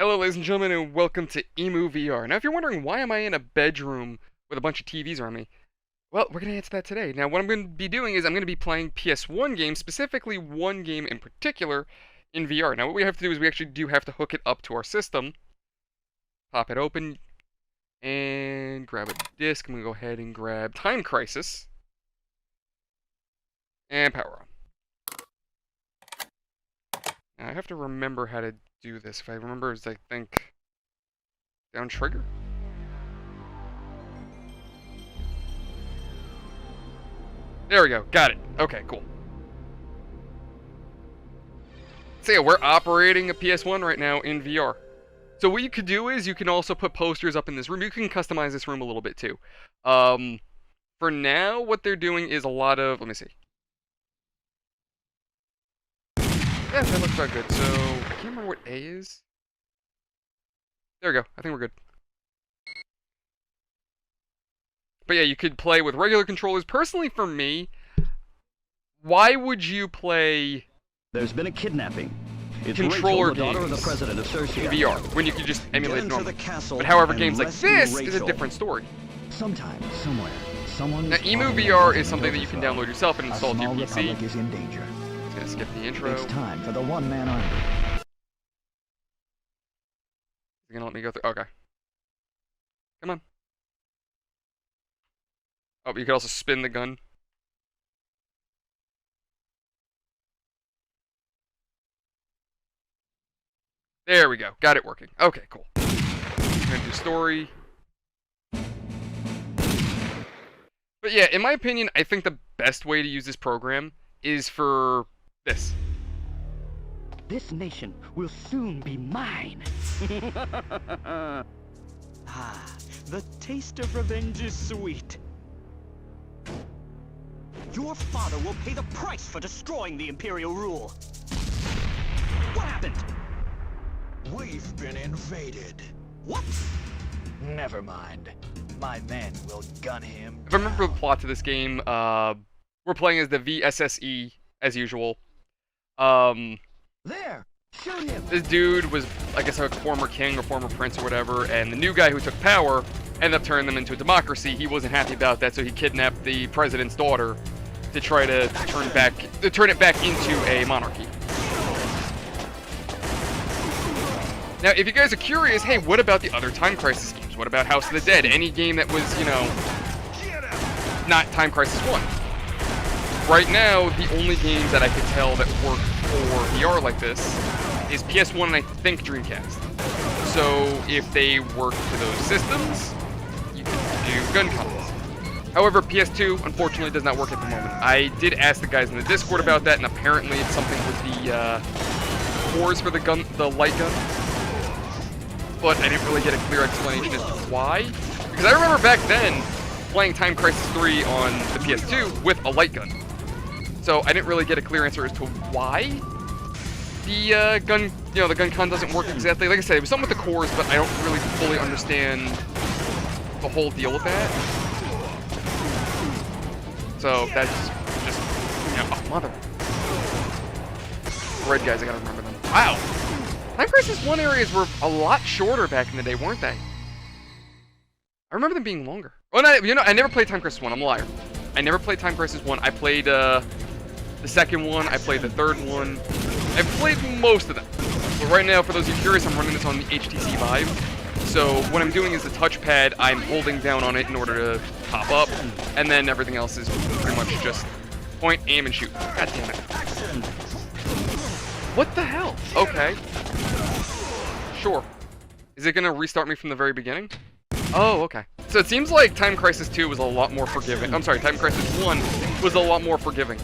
Hello ladies and gentlemen, and welcome to EmuVR. Now if you're wondering why am I in a bedroom with a bunch of TVs around me, well, we're going to answer that today. Now what I'm going to be doing is I'm going to be playing PS1 games, specifically one game in particular, in VR. Now what we have to do is we actually do have to hook it up to our system, pop it open, and grab a disc. I'm going to go ahead and grab Time Crisis, and power on. Now I have to remember how to do this. If I remember, it's I think down trigger. There we go. Got it. Okay, cool. So yeah, we're operating a PS1 right now in VR. So what you could do is you can also put posters up in this room. You can customize this room a little bit too. For now, what they're doing is a lot of. Let me see. Yeah, that looks about good. So, I can't remember what A is. There we go. I think we're good. But yeah, you could play with regular controllers. Personally, for me, why would you play... There's been a kidnapping. It's controller Rachel, the daughter games of the president of Serbia. in VR, when you could just emulate it normally. But however, games like this is a different story. Sometime, somewhere, someone now, EmuVR is something that you can download yourself and install to your PC. Republic is in danger. Gonna skip the intro. It's time for the one-man army. You're gonna let me go through? Okay. Come on. Oh, you could also spin the gun. There we go. Got it working. Okay, cool. We're gonna do story. But yeah, in my opinion, I think the best way to use this program is for this. This nation will soon be mine. The taste of revenge is sweet. Your father will pay the price for destroying the Imperial rule. What happened? We've been invaded. What? Never mind. My men will gun him. If I remember the plot to this game, we're playing as the VSSE, as usual. There! Shoot him! This dude was, I guess, a former king or former prince or whatever, and the new guy who took power ended up turning them into a democracy. He wasn't happy about that, so he kidnapped the president's daughter to try to turn it back into a monarchy. Now, if you guys are curious, hey, what about the other Time Crisis games? What about House of the Dead? Any game that was, you know, not Time Crisis 1. Right now, the only games that I could tell that work for VR like this is PS1 and I think Dreamcast. So if they work for those systems, you can do gun combos. However, PS2 unfortunately does not work at the moment. I did ask the guys in the Discord about that, and apparently it's something with the cores for the light gun. But I didn't really get a clear explanation as to why. Because I remember back then playing Time Crisis 3 on the PS2 with a light gun. So I didn't really get a clear answer as to why the the gun con doesn't work exactly. Like I said, it was something with the cores, but I don't really fully understand the whole deal with that. So that's just, you know, oh, mother. Red guys, I gotta remember them. Wow. Time Crisis 1 areas were a lot shorter back in the day, weren't they? I remember them being longer. Oh, no, you know, I never played Time Crisis 1, I'm a liar. I never played Time Crisis 1. I played the second one, I played the third one. I've played most of them. But right now, for those of you curious, I'm running this on the HTC Vive. So what I'm doing is the touchpad, I'm holding down on it in order to pop up, and then everything else is pretty much just point, aim, and shoot. God damn it. What the hell? Okay. Sure. Is it gonna restart me from the very beginning? Oh, okay. So it seems like Time Crisis 2 was a lot more forgiving. I'm sorry, Time Crisis 1 was a lot more forgiving.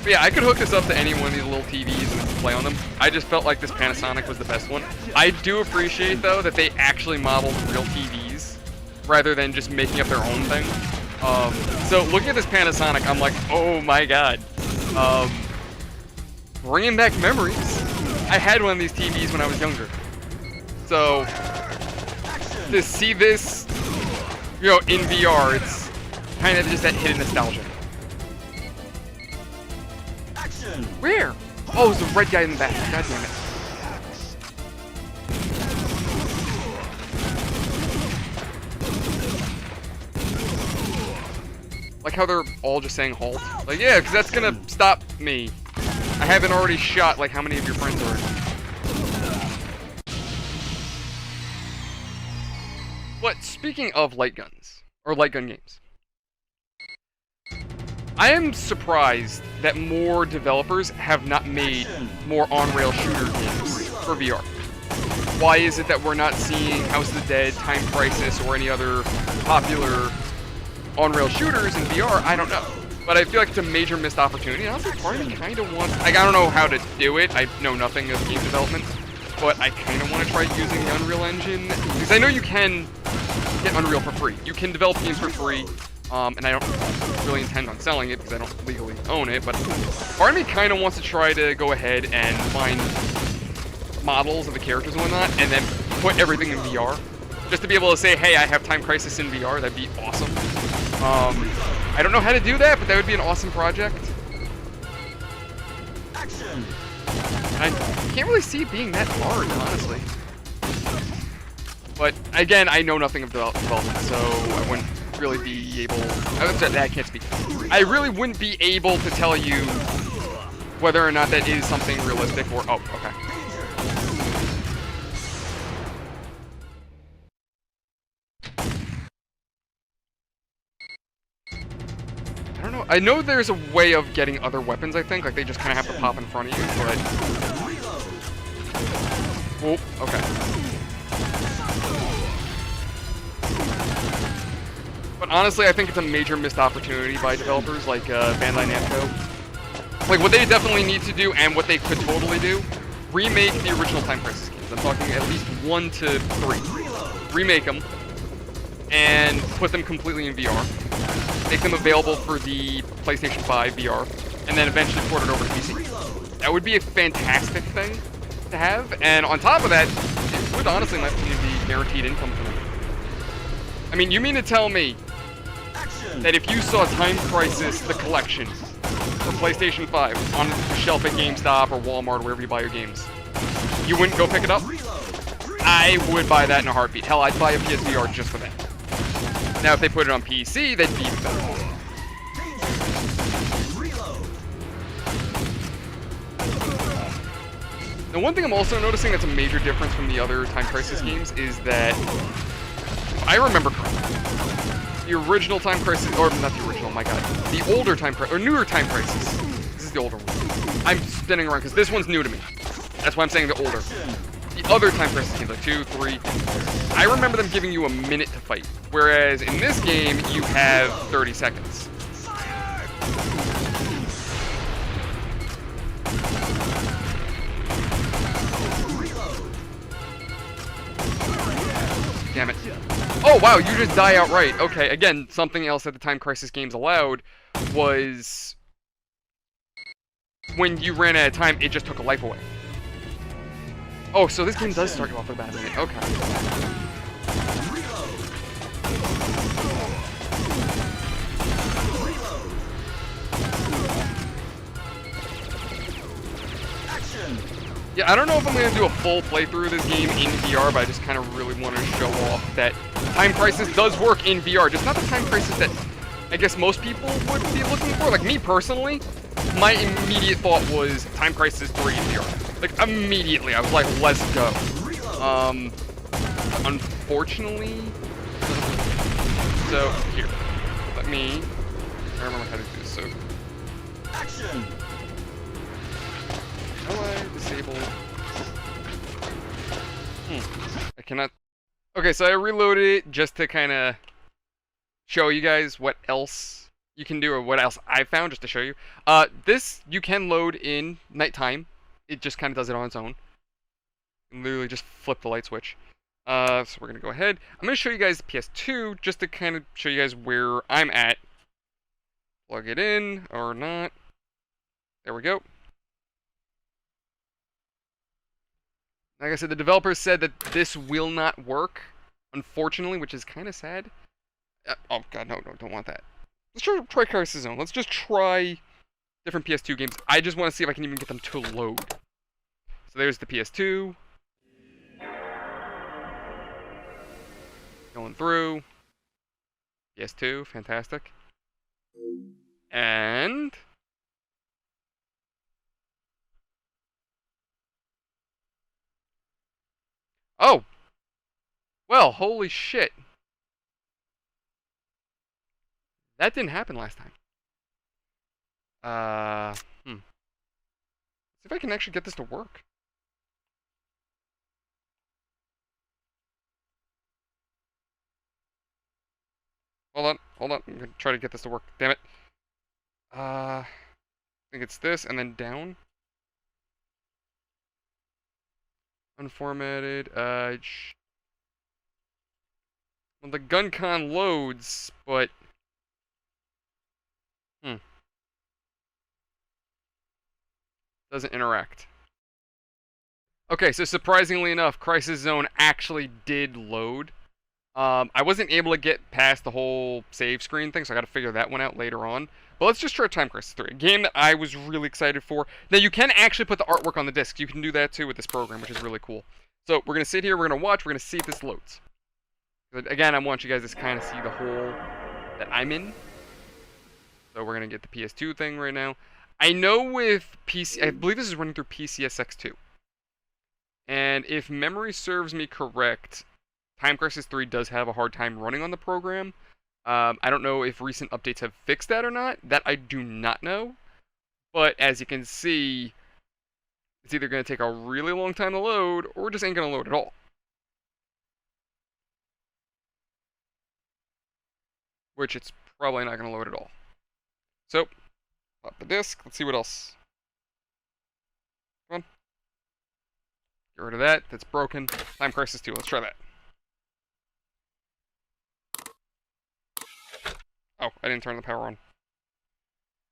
But yeah, I could hook this up to any one of these little TVs and play on them. I just felt like this Panasonic was the best one. I do appreciate, though, that they actually modeled real TVs rather than just making up their own thing. So looking at this Panasonic, I'm like, oh my god. Bringing back memories. I had one of these TVs when I was younger. So, to see this, you know, in VR, it's kind of just that hidden nostalgia. Where? Oh, it's the red guy in the back. God damn it. Like how they're all just saying halt. Like, yeah, because that's gonna stop me. I haven't already shot, like, how many of your friends are. But speaking of light guns, or light gun games, I am surprised that more developers have not made more on-rail shooter games for VR. Why is it that we're not seeing House of the Dead, Time Crisis, or any other popular on-rail shooters in VR? I don't know. But I feel like it's a major missed opportunity. And honestly, part of me kind of wants... Like, I don't know how to do it. I know nothing of game development. But I kind of want to try using the Unreal Engine. Because I know you can get Unreal for free. You can develop games for free. And I don't really intend on selling it because I don't legally own it. But part of me kind of wants to try to go ahead and find models of the characters and whatnot, and then put everything in VR. Just to be able to say, hey, I have Time Crisis in VR. That'd be awesome. I don't know how to do that, but that would be an awesome project. Action. I can't really see it being that hard, honestly. But again, I know nothing of development, so I wouldn't really be able... I can't speak. I really wouldn't be able to tell you whether or not that is something realistic or... Oh, okay. I don't know. I know there's a way of getting other weapons, I think. Like, they just kind of have to pop in front of you, but... Oh, okay. But honestly, I think it's a major missed opportunity by developers like Bandai Namco. Like, what they definitely need to do, and what they could totally do, remake the original Time Crisis games. I'm talking at least 1 to 3. Remake them, and put them completely in VR. Make them available for the PlayStation 5 VR, and then eventually port it over to PC. That would be a fantastic thing to have, and on top of that, it would honestly, in my opinion, be guaranteed income for them. I mean, you mean to tell me that if you saw Time Crisis, the collection, for PlayStation 5 on the shelf at GameStop or Walmart, wherever you buy your games, you wouldn't go pick it up? I would buy that in a heartbeat. Hell, I'd buy a PSVR just for that. Now, if they put it on PC, they'd be even better. Now, one thing I'm also noticing that's a major difference from the other Time Crisis games is that, if I remember correctly, the original Time Crisis, or not the original, my god, the older Time Crisis, or newer Time Crisis, this is the older one. I'm spinning around because this one's new to me. That's why I'm saying the older. The other Time Crisis games, like 2, 3, I remember them giving you a minute to fight, whereas in this game, you have 30 seconds. Damn it. Oh, wow, you just die outright. Okay, again, something else that the Time Crisis games allowed was when you ran out of time, it just took a life away. Oh, so this game does start you off with a bad minute. Okay. Yeah, I don't know if I'm going to do a full playthrough of this game in VR, but I just kind of really want to show off that Time Crisis does work in VR. Just not the Time Crisis that I guess most people would be looking for. Like, me personally, my immediate thought was Time Crisis 3 in VR. Like, immediately, I was like, let's go. Unfortunately... So, here. Let me... I remember how to do this, so... Action! How do I disable... I cannot... Okay, so I reloaded it just to kind of show you guys what else you can do, or what else I found, just to show you. This, you can load in nighttime. It just kind of does it on its own. You literally just flip the light switch. So we're going to go ahead. I'm going to show you guys the PS2, just to kind of show you guys where I'm at. Plug it in, or not. There we go. Like I said, the developers said that this will not work, unfortunately, which is kind of sad. Oh god, no, don't want that. Let's try Crisis Zone. Let's just try different PS2 games. I just want to see if I can even get them to load. So there's the PS2. Going through. PS2, fantastic. And... oh! Well, holy shit. That didn't happen last time. See if I can actually get this to work. Hold on. I'm gonna try to get this to work. Damn it. I think it's this, and then down. Unformatted. Well, the gun con loads, but... doesn't interact. Okay, so surprisingly enough, Crisis Zone actually did load. I wasn't able to get past the whole save screen thing, so I gotta figure that one out later on. But let's just try Time Crisis 3, a game that I was really excited for. Now, you can actually put the artwork on the discs. You can do that too with this program, which is really cool. So, we're gonna sit here, we're gonna watch, we're gonna see if this loads. Again, I want you guys to kind of see the hole that I'm in. So, we're gonna get the PS2 thing right now. I know with PC, I believe this is running through PCSX2. And if memory serves me correct, Time Crisis 3 does have a hard time running on the program. I don't know if recent updates have fixed that or not. That I do not know. But as you can see, it's either going to take a really long time to load, or just ain't going to load at all. Which it's probably not going to load at all. So, pop the disc. Let's see what else. Come on. Get rid of that. That's broken. Time Crisis 2. Let's try that. Oh, I didn't turn the power on.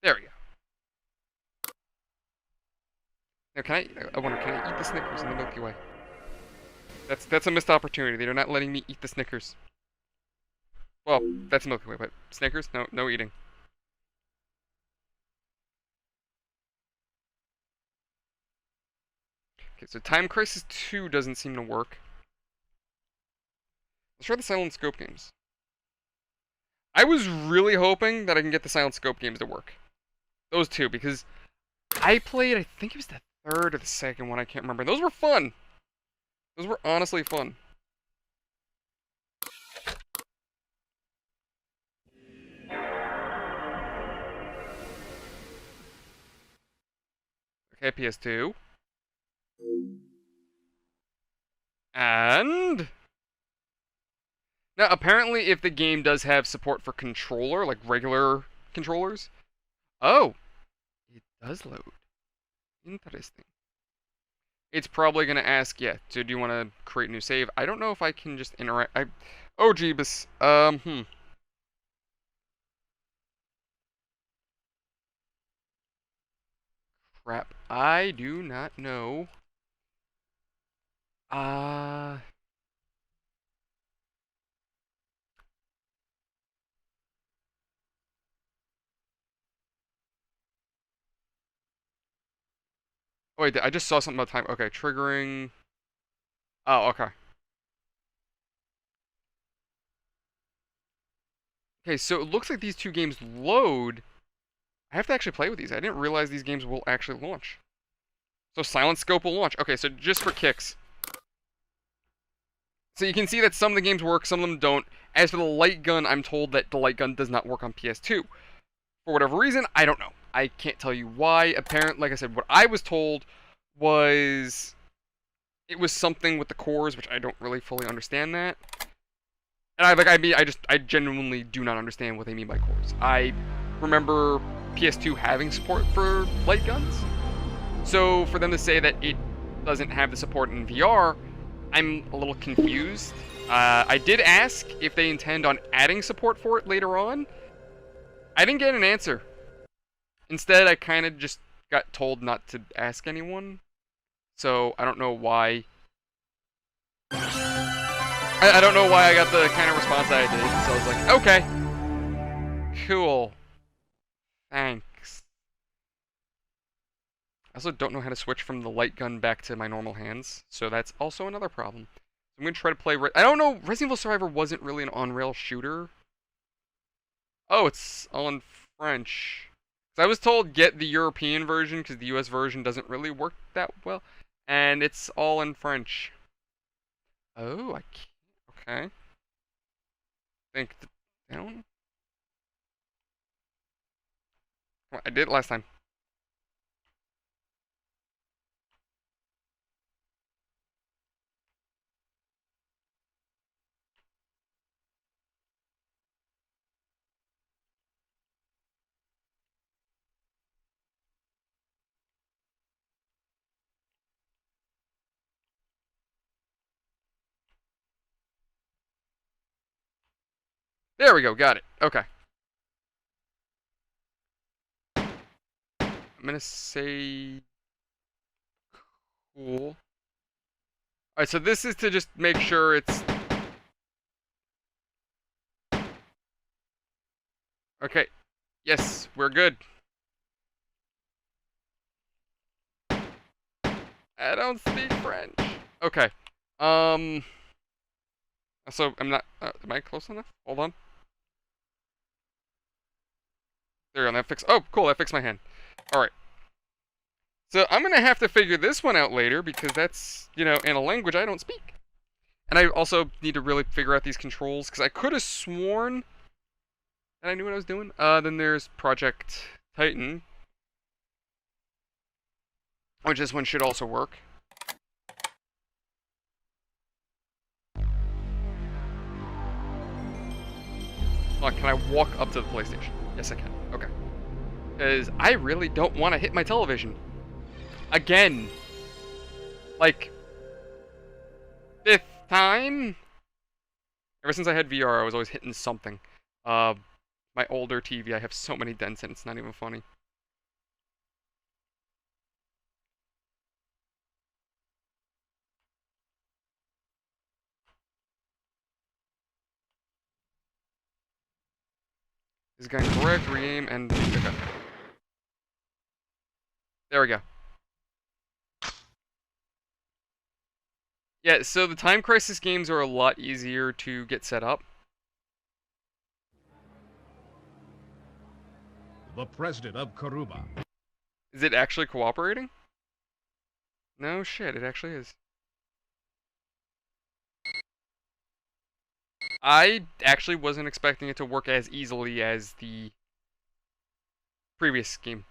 There we go. Now, can I eat the Snickers in the Milky Way? That's a missed opportunity. They're not letting me eat the Snickers. Well, that's Milky Way, but Snickers? No eating. Okay, so Time Crisis 2 doesn't seem to work. Let's try the Silent Scope games. I was really hoping that I can get the Silent Scope games to work. Those two, because I played, I think it was the third or the second one, I can't remember. Those were fun. Those were honestly fun. Okay, PS2. And... now, apparently, if the game does have support for controller, like regular controllers... oh! It does load. Interesting. It's probably going to ask, yeah, so do you want to create a new save? I don't know if I can just interact... oh, Jeebus. Crap. I do not know. Oh, wait, I just saw something about time. Okay, triggering... oh, okay. Okay, so it looks like these two games load. I have to actually play with these. I didn't realize these games will actually launch. So Silent Scope will launch. Okay, so just for kicks. So you can see that some of the games work, some of them don't. As for the light gun, I'm told that the light gun does not work on PS2. For whatever reason, I don't know. I can't tell you why. Apparently, like I said, what I was told was it was something with the cores, which I don't really fully understand that. And I genuinely do not understand what they mean by cores. I remember PS2 having support for light guns. So for them to say that it doesn't have the support in VR, I'm a little confused. I did ask if they intend on adding support for it later on. I didn't get an answer. Instead, I kind of just got told not to ask anyone. So I don't know why. I don't know why I got the kind of response I did. So I was like, okay. Cool. Thanks. I also don't know how to switch from the light gun back to my normal hands. So that's also another problem. I'm going to try to play... I don't know. Resident Evil Survivor wasn't really an on-rail shooter. Oh, it's all in French. So I was told get the European version because the US version doesn't really work that well. And it's all in French. Oh, I can't. Okay. Think down. Well, I did it last time. There we go, got it. Okay. I'm gonna say cool. Alright, so this is to just make sure it's... Okay. Yes, we're good. I don't speak French. Okay. So I'm not... am I close enough? Hold on. There we go, that fixed... Oh, cool, that fixed my hand. Alright. So I'm gonna have to figure this one out later because that's, you know, in a language I don't speak. And I also need to really figure out these controls because I could have sworn that I knew what I was doing. Then there's Project Titan, which this one should also work. Oh, can I walk up to the PlayStation? Yes, I can. Okay. Because I really don't want to hit my television. Again. Like, 5th time? Ever since I had VR, I was always hitting something. My older TV, I have so many dents in it, it's not even funny. This is going correct, re-aim, and... Okay. There we go. Yeah, so the Time Crisis games are a lot easier to get set up. The president of Karuba. Is it actually cooperating? No shit, it actually is. I actually wasn't expecting it to work as easily as the previous game.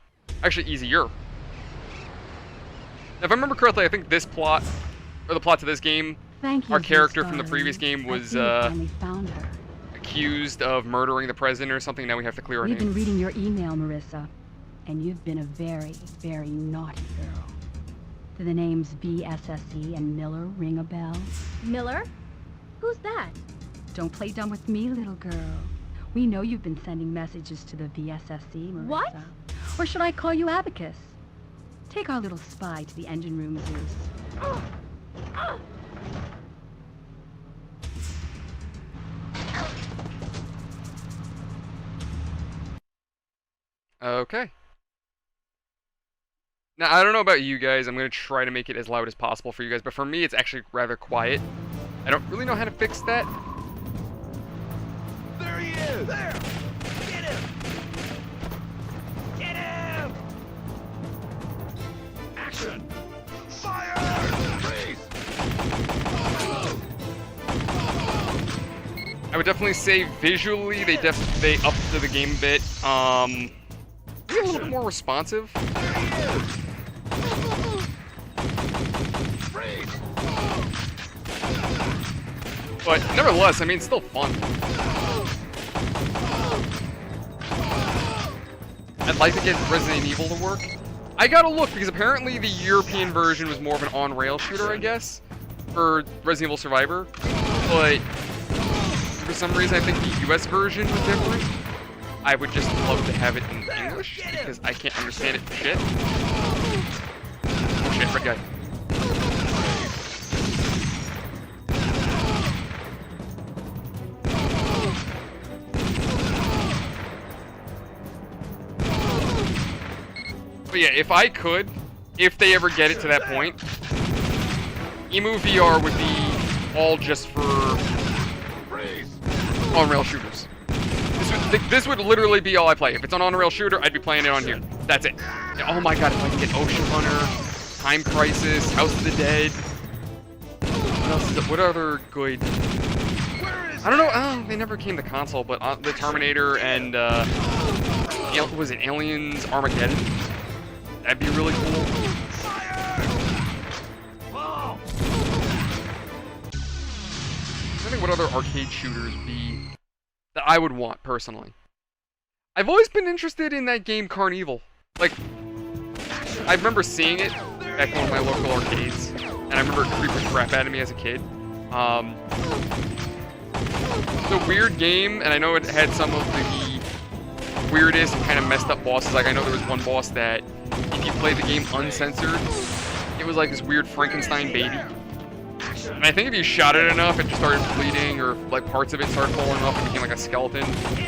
Actually, easier. Now, if I remember correctly, I think this plot, or the plot to this game, our character from the previous game was accused of murdering the president or something. Now we have to clear her name. We've been reading your email, Marissa, and you've been a very, very naughty girl. Do the names VSSE and Miller ring a bell? Miller? Who's that? Don't play dumb with me, little girl. We know you've been sending messages to the VSSE, Marissa. What? Or should I call you Abacus? Take our little spy to the engine room, Zeus. Okay. Now, I don't know about you guys. I'm going to try to make it as loud as possible for you guys, but for me, it's actually rather quiet. I don't really know how to fix that. There he is! There! Get him! Get him! Action! Fire! Freeze! I would definitely say visually, they upped the game a bit. Maybe a little bit more responsive. Freeze! But nevertheless, I mean, it's still fun. I'd like to get Resident Evil to work. I gotta look, because apparently the European version was more of an on-rail shooter, I guess, for Resident Evil Survivor. But for some reason, I think the US version was different. I would just love to have it in English, because I can't understand it for shit. Oh shit, red guy. But yeah, if I could, if they ever get it to that point, EmuVR would be all just for on-rail shooters. This would literally be all I play. If it's an on-rail shooter, I'd be playing it on here. That's it. Oh my god, if I can get Ocean Hunter, Time Crisis, House of the Dead. What else is it? What other good... I don't know. Oh, they never came to console, but the Terminator and was it Aliens Armageddon? That'd be really cool. I think what other arcade shooters be that I would want personally. I've always been interested in that game Carnival. Like, I remember seeing it at one of my local arcades, and I remember it creeping crap out of me as a kid. It's a weird game, and I know it had some of the weirdest and kind of messed up bosses. Like, I know there was one boss that, if you played the game uncensored, it was like this weird Frankenstein baby. And I think if you shot it enough, it just started bleeding, or like parts of it started falling off and became like a skeleton.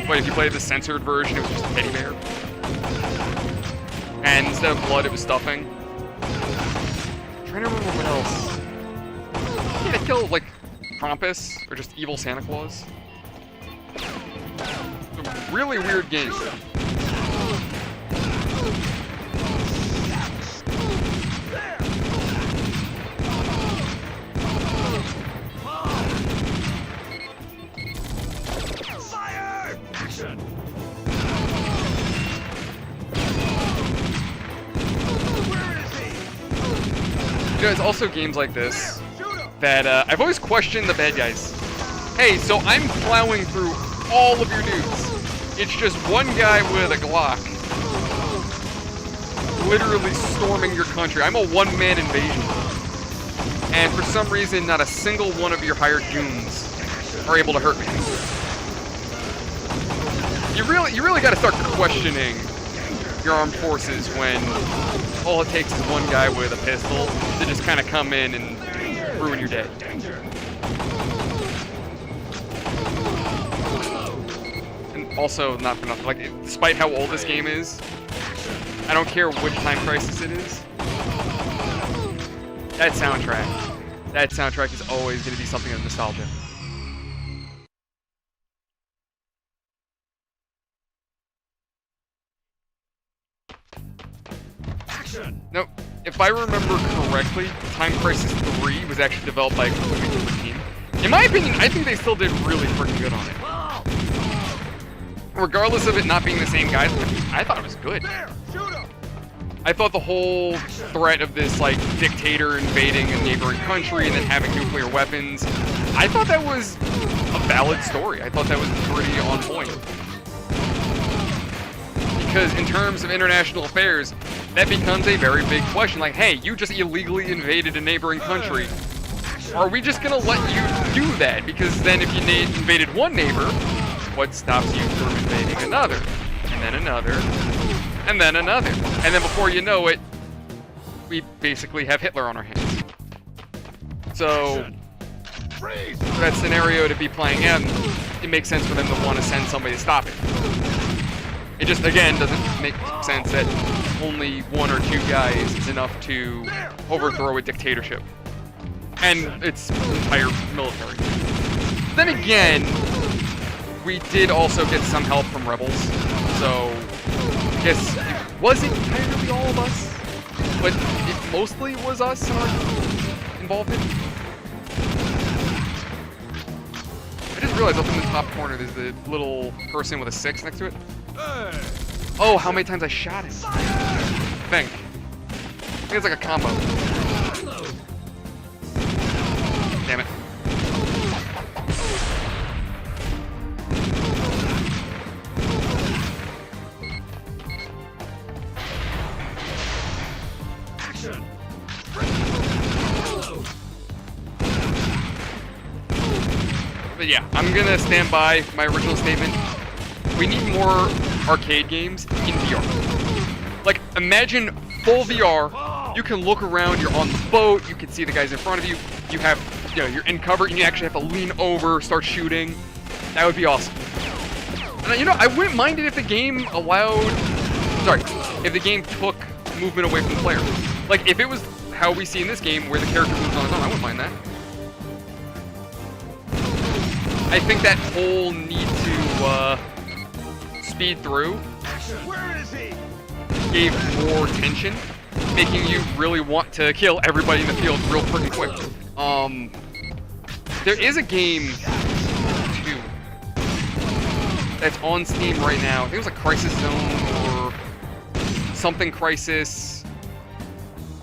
But if you played the censored version, it was just a teddy bear. And instead of blood, it was stuffing. I'm trying to remember what else. Yeah, they killed like Krampus, or just evil Santa Claus. It's a really weird game. You know, it's also games like this that I've always questioned the bad guys. Hey, so I'm plowing through all of your dudes. It's just one guy with a Glock literally storming your country. I'm a one-man invasion. And for some reason, not a single one of your hired goons are able to hurt me. You really got to start questioning your armed forces when all it takes is one guy with a pistol to just kind of come in and ruin your day. And also, not for nothing, like, despite how old this game is, I don't care which Time Crisis it is, that soundtrack is always going to be something of nostalgia. No, if I remember correctly, Time Crisis 3 was actually developed by a completely different team. In my opinion, I think they still did really freaking good on it. Regardless of it not being the same guys, I thought it was good. I thought the whole threat of this, like, dictator invading a neighboring country and then having nuclear weapons, I thought that was a valid story. I thought that was pretty on point. Because in terms of international affairs, that becomes a very big question. Like, hey, you just illegally invaded a neighboring country. Are we just gonna let you do that? Because then if you invaded one neighbor, what stops you from invading another? And then another, and then another. And then before you know it, we basically have Hitler on our hands. So, for that scenario to be playing out, it makes sense for them to want to send somebody to stop it. It just, again, doesn't make sense that only one or two guys is enough to overthrow a dictatorship and its entire military. Then again, we did also get some help from rebels, so I guess it wasn't entirely all of us, but it mostly was us in our involvement. I just realized up in the top corner there's the little person with a 6 next to it. Oh, how many times I shot him? I think it's like a combo. Damn it. But yeah, I'm gonna stand by my original statement. We need more arcade games in VR. Like, imagine full VR. You can look around, you're on the boat, you can see the guys in front of you. You have, you know, you're in cover, and you actually have to lean over, start shooting. That would be awesome. And you know, I wouldn't mind it if the game allowed, if the game took movement away from the player. Like, if it was how we see in this game, where the character moves on his own, I wouldn't mind that. I think that whole need to speed through Where is he? gave more tension, making you really want to kill everybody in the field real freaking quick. There is a game too that's on Steam right now. I think it was like Crisis Zone or something Crisis.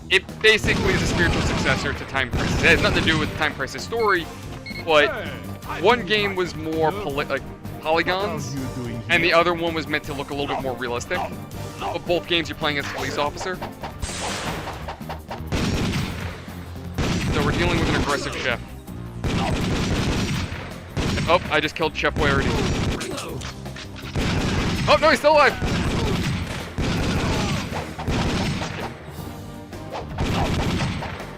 It basically is a spiritual successor to Time Crisis. It has nothing to do with the Time Crisis story, but one game was more like polygons, and the other one was meant to look a little bit more realistic. But both games you're playing as a police officer. So we're dealing with an aggressive chef. And, oh, I just killed Chef Boyardee. Oh, no, he's still alive!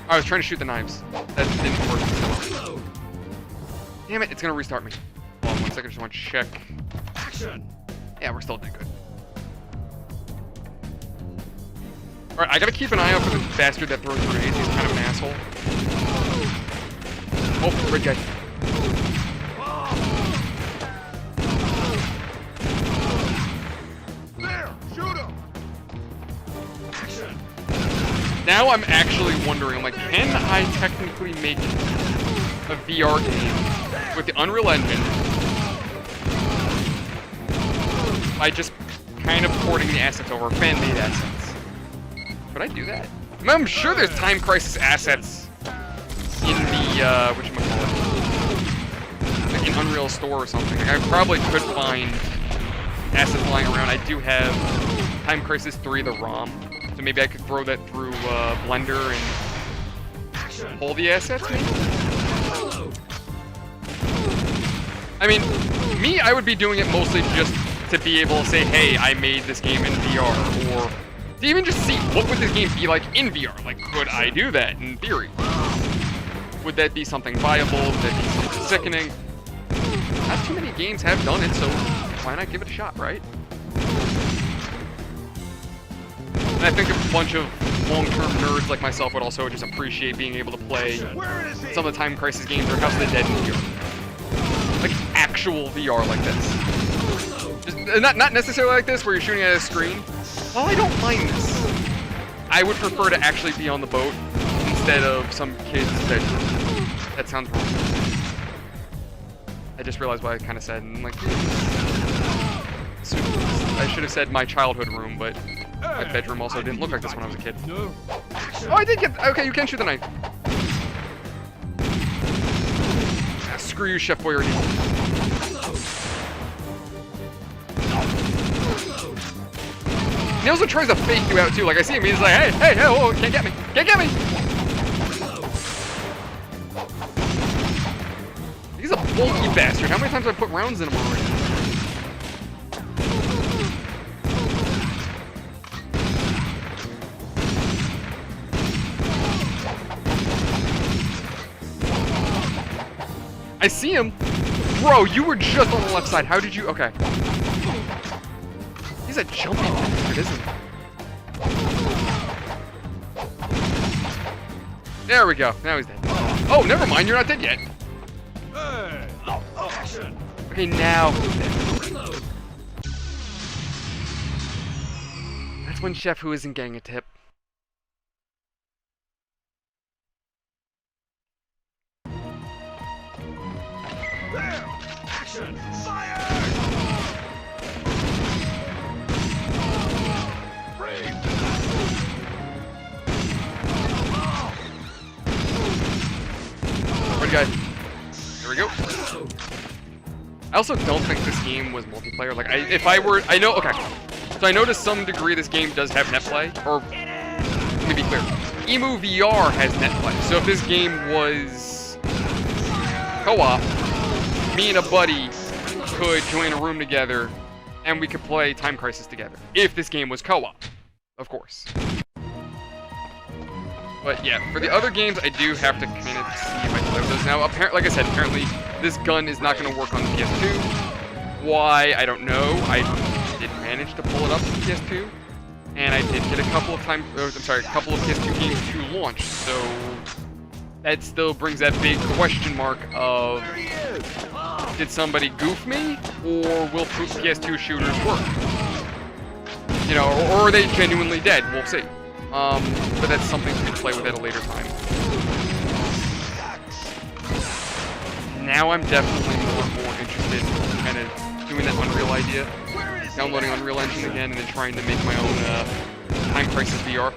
I was trying to shoot the knives. That didn't work. So. Damn it, it's gonna restart me. Hold on 1 second, I just want to check. Action. Yeah, we're still dead good. Alright, I gotta keep an eye out for the bastard that throws grenades. He's kind of an asshole. Oh, red guy. There, shoot him. Action. Now I'm actually wondering, I'm like, can I technically make a VR game with the Unreal Engine by just kind of porting the assets over, fan-made assets? Could I do that? I'm sure there's Time Crisis assets in the, like in Unreal Store or something. Like, I probably could find assets lying around. I do have Time Crisis 3, the ROM. So maybe I could throw that through Blender and pull the assets, maybe? I mean, me, I would be doing it mostly just to be able to say, hey, I made this game in VR, or to even just see what would this game be like in VR. Like, could I do that in theory? Would that be something viable? Would that be something sickening? Not too many games have done it, so why not give it a shot, right? And I think a bunch of long-term nerds like myself would also just appreciate being able to play some of the Time Crisis games or House of the Dead in VR. Like actual VR like this. Just, not necessarily like this where you're shooting at a screen. Well, I don't mind this. I would prefer to actually be on the boat instead of some kid's bedroom. That sounds wrong. I just realized what I kind of said, and like, I should have said my childhood room, but my bedroom also didn't look like this when I was a kid. Oh, I did get. Okay, you can shoot the knife. Ah, screw you, Chef Boyardee. He also tries to fake you out too. Like I see him, he's like, hey, oh, can't get me, can't get me. He's a bulky bastard. How many times have I put rounds in him already? I see him. Bro, you were just on the left side. How did you? Okay. He's a jumpy bastard, isn't he? There we go. Now he's dead. Oh, never mind. You're not dead yet. Okay, now he's dead. That's one chef who isn't getting a tip. There. Action. Fire. Freeze. Where'd he go? There we go. I also don't think this game was multiplayer. Like, I know, okay. So I know to some degree this game does have netplay, or, to be clear, EmuVR has netplay. So if this game was co-op, me and a buddy could join a room together, and we could play Time Crisis together. If this game was co-op, of course. But yeah, for the other games, I do have to kind of see if I can play with those. Now, like I said, apparently this gun is not going to work on the PS2. Why? I don't know. I did manage to pull it up to PS2, and I did get a couple of couple of PS2 games to launch. So that still brings that big question mark of did somebody goof me, or will PS2 shooters work? You know, or are they genuinely dead? We'll see. But that's something we can play with at a later time. Now I'm definitely more interested in kind of doing that Unreal idea. Downloading Unreal Engine again and then trying to make my own Time Crisis VR.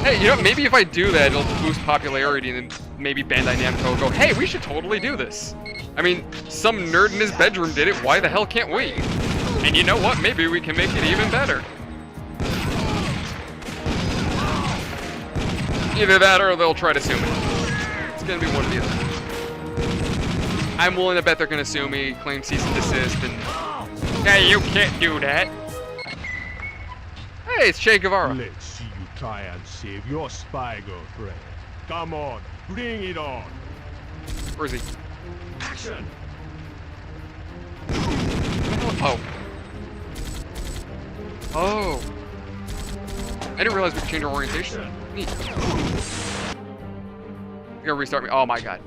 Hey, you know, maybe if I do that, it'll boost popularity and then maybe Bandai Namco will go, hey, we should totally do this. I mean, some nerd in his bedroom did it, why the hell can't we? And you know what, maybe we can make it even better. Either that or they'll try to sue me. It's gonna be one or the other. I'm willing to bet they're gonna sue me, claim cease and desist, and... Hey, you can't do that! Hey, it's Che Guevara. Let's see you try and save your spy girlfriend. Come on, bring it on. Where is he? Action. Oh. Oh. I didn't realize we could change our orientation. Neat. You gotta restart me. Oh my god.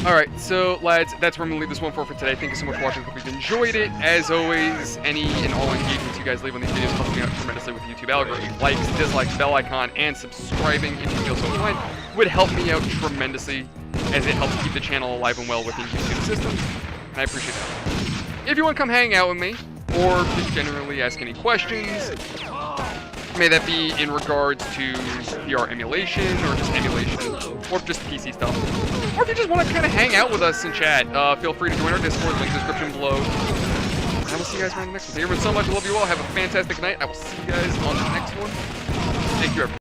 Alright, so lads, that's where I'm gonna leave this one for today. Thank you so much for watching. Hope you've enjoyed it. As always, any and all engagements you guys leave on these videos help me out tremendously with the YouTube algorithm. Likes, dislikes, bell icon, and subscribing if you feel so inclined would help me out tremendously, as it helps keep the channel alive and well within YouTube system. And I appreciate that. If you want to come hang out with me, or just generally ask any questions, may that be in regards to VR emulation, or just emulation, or just PC stuff. Or if you just want to kind of hang out with us and chat, feel free to join our Discord, link in the description below. And I will see you guys around the next one. Thank you everyone so much. I love you all. Have a fantastic night. I will see you guys on the next one. Thank you, everyone.